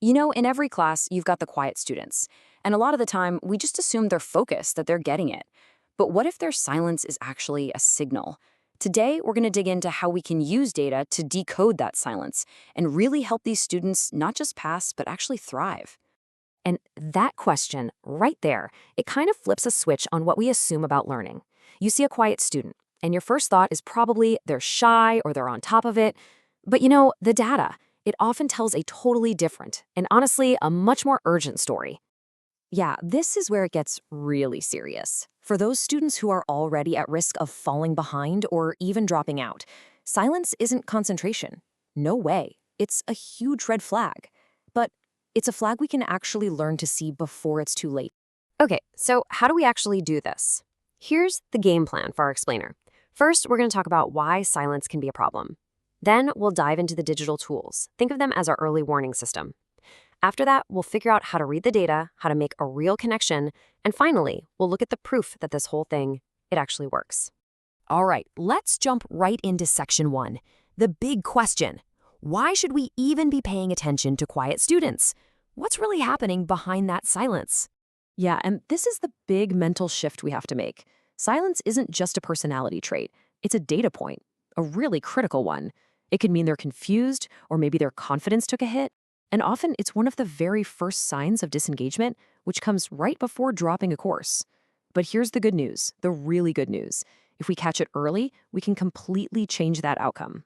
In every class, you've got the quiet students. And a lot of the time, we just assume they're focused, that they're getting it. But what if their silence is actually a signal? Today, we're going to dig into how we can use data to decode that silence and really help these students not just pass, but actually thrive. And that question, right there, it kind of flips a switch on what we assume about learning. You see a quiet student, and your first thought is probably they're shy or they're on top of it. But the data, it often tells a totally different, and honestly, a much more urgent story. Yeah, this is where it gets really serious. For those students who are already at risk of falling behind or even dropping out, silence isn't concentration. No way. It's a huge red flag. But it's a flag we can actually learn to see before it's too late. Okay, so how do we actually do this? Here's the game plan for our explainer. First, we're going to talk about why silence can be a problem. Then we'll dive into the digital tools. Think of them as our early warning system. After that, we'll figure out how to read the data, how to make a real connection, and finally, we'll look at the proof that this whole thing, it actually works. All right, let's jump right into section 1. The big question. Why should we even be paying attention to quiet students? What's really happening behind that silence? Yeah, and this is the big mental shift we have to make. Silence isn't just a personality trait. It's a data point, a really critical one. It could mean they're confused, or maybe their confidence took a hit. And often it's one of the very first signs of disengagement, which comes right before dropping a course. But here's the good news, the really good news. If we catch it early, we can completely change that outcome.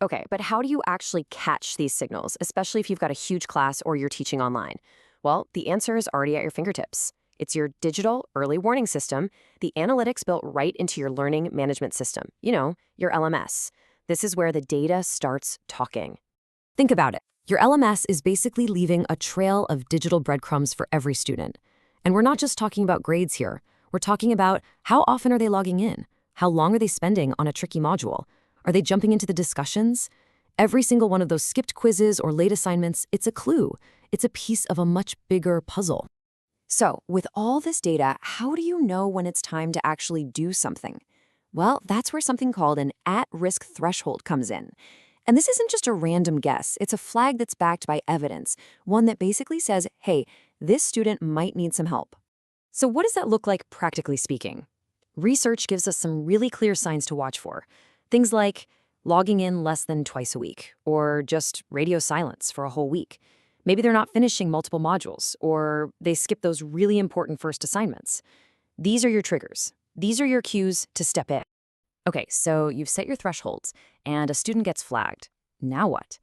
Okay, but how do you actually catch these signals, especially if you've got a huge class or you're teaching online? Well, the answer is already at your fingertips. It's your digital early warning system, the analytics built right into your learning management system, your LMS. This is where the data starts talking. Think about it. Your LMS is basically leaving a trail of digital breadcrumbs for every student. And we're not just talking about grades here. We're talking about how often are they logging in? How long are they spending on a tricky module? Are they jumping into the discussions? Every single one of those skipped quizzes or late assignments, it's a clue. It's a piece of a much bigger puzzle. So, with all this data, how do you know when it's time to actually do something? Well, that's where something called an at-risk threshold comes in. And this isn't just a random guess. It's a flag that's backed by evidence, one that basically says, hey, this student might need some help. So what does that look like practically speaking? Research gives us some really clear signs to watch for. Things like logging in less than twice a week, or just radio silence for a whole week. Maybe they're not finishing multiple modules, or they skip those really important first assignments. These are your triggers. These are your cues to step in. Okay, so you've set your thresholds, and a student gets flagged. Now what?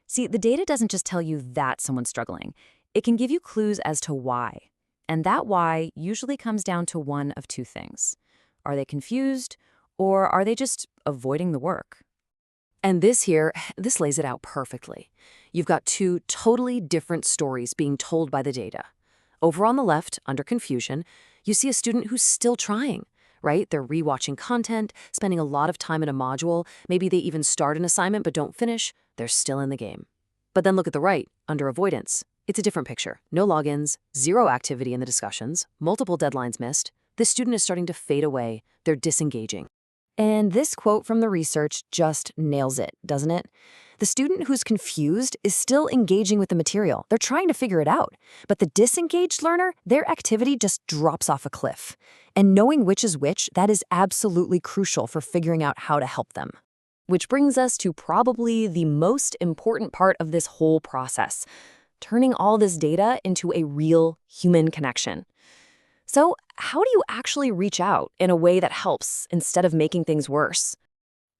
See, the data doesn't just tell you that someone's struggling. It can give you clues as to why. And that why usually comes down to one of two things. Are they confused, or are they just avoiding the work? And this lays it out perfectly. You've got two totally different stories being told by the data. Over on the left, under confusion, you see a student who's still trying. Right? They're rewatching content, spending a lot of time in a module. Maybe they even start an assignment but don't finish. They're still in the game. But then look at the right, under avoidance. It's a different picture. No logins, zero activity in the discussions, multiple deadlines missed. This student is starting to fade away. They're disengaging. And this quote from the research just nails it, doesn't it? The student who's confused is still engaging with the material. They're trying to figure it out. But the disengaged learner, their activity just drops off a cliff. And knowing which is which, that is absolutely crucial for figuring out how to help them. Which brings us to probably the most important part of this whole process, turning all this data into a real human connection. So, how do you actually reach out in a way that helps instead of making things worse?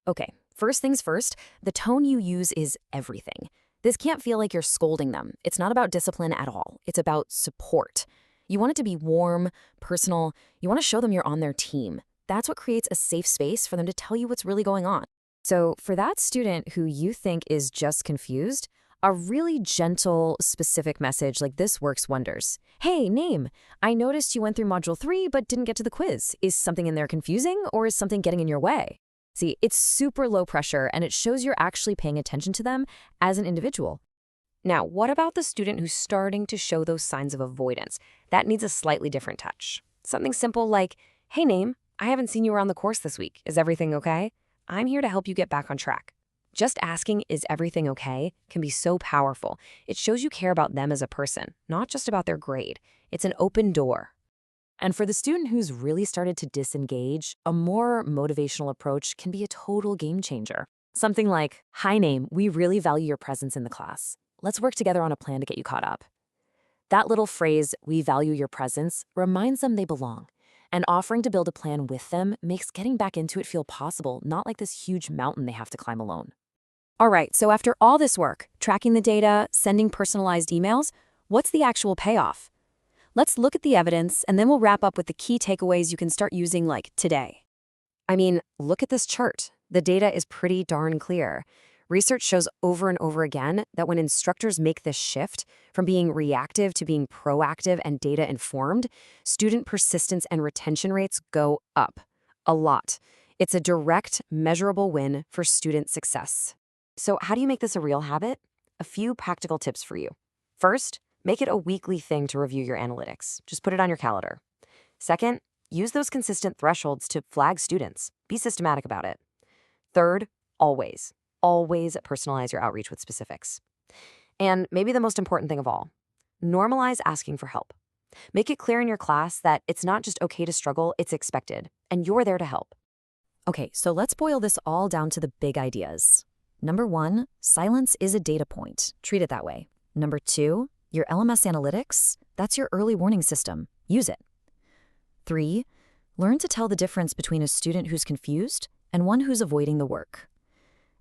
Okay, first things first, the tone you use is everything. This can't feel like you're scolding them. It's not about discipline at all. It's about support. You want it to be warm, personal. You want to show them you're on their team. That's what creates a safe space for them to tell you what's really going on. So for that student who you think is just confused, a really gentle, specific message like this works wonders. Hey, name, I noticed you went through Module 3 but didn't get to the quiz. Is something in there confusing, or is something getting in your way? See, it's super low pressure, and it shows you're actually paying attention to them as an individual. Now, what about the student who's starting to show those signs of avoidance? That needs a slightly different touch. Something simple like, hey, name, I haven't seen you around the course this week. Is everything okay? I'm here to help you get back on track. Just asking, "Is everything okay?" can be so powerful. It shows you care about them as a person, not just about their grade. It's an open door. And for the student who's really started to disengage, a more motivational approach can be a total game changer. Something like, "Hi, name, we really value your presence in the class. Let's work together on a plan to get you caught up." That little phrase, "we value your presence," reminds them they belong. And offering to build a plan with them makes getting back into it feel possible, not like this huge mountain they have to climb alone. All right, so after all this work, tracking the data, sending personalized emails, what's the actual payoff? Let's look at the evidence, and then we'll wrap up with the key takeaways you can start using like today. I mean, look at this chart. The data is pretty darn clear. Research shows over and over again that when instructors make this shift from being reactive to being proactive and data-informed, student persistence and retention rates go up. A lot. It's a direct, measurable win for student success. So how do you make this a real habit? A few practical tips for you. First, make it a weekly thing to review your analytics. Just put it on your calendar. Second, use those consistent thresholds to flag students. Be systematic about it. Third, always personalize your outreach with specifics. And maybe the most important thing of all, normalize asking for help. Make it clear in your class that it's not just okay to struggle, it's expected, and you're there to help. Okay, so let's boil this all down to the big ideas. Number 1, silence is a data point. Treat it that way. Number 2, your LMS analytics, that's your early warning system. Use it. 3, learn to tell the difference between a student who's confused and one who's avoiding the work.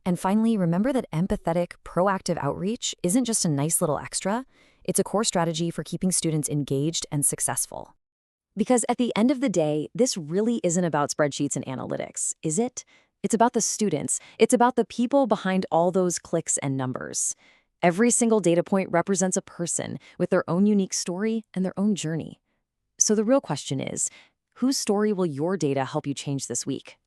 And finally, remember that empathetic, proactive outreach isn't just a nice little extra, it's a core strategy for keeping students engaged and successful. Because at the end of the day, this really isn't about spreadsheets and analytics, is it? It's about the students. It's about the people behind all those clicks and numbers. Every single data point represents a person with their own unique story and their own journey. So the real question is, whose story will your data help you change this week?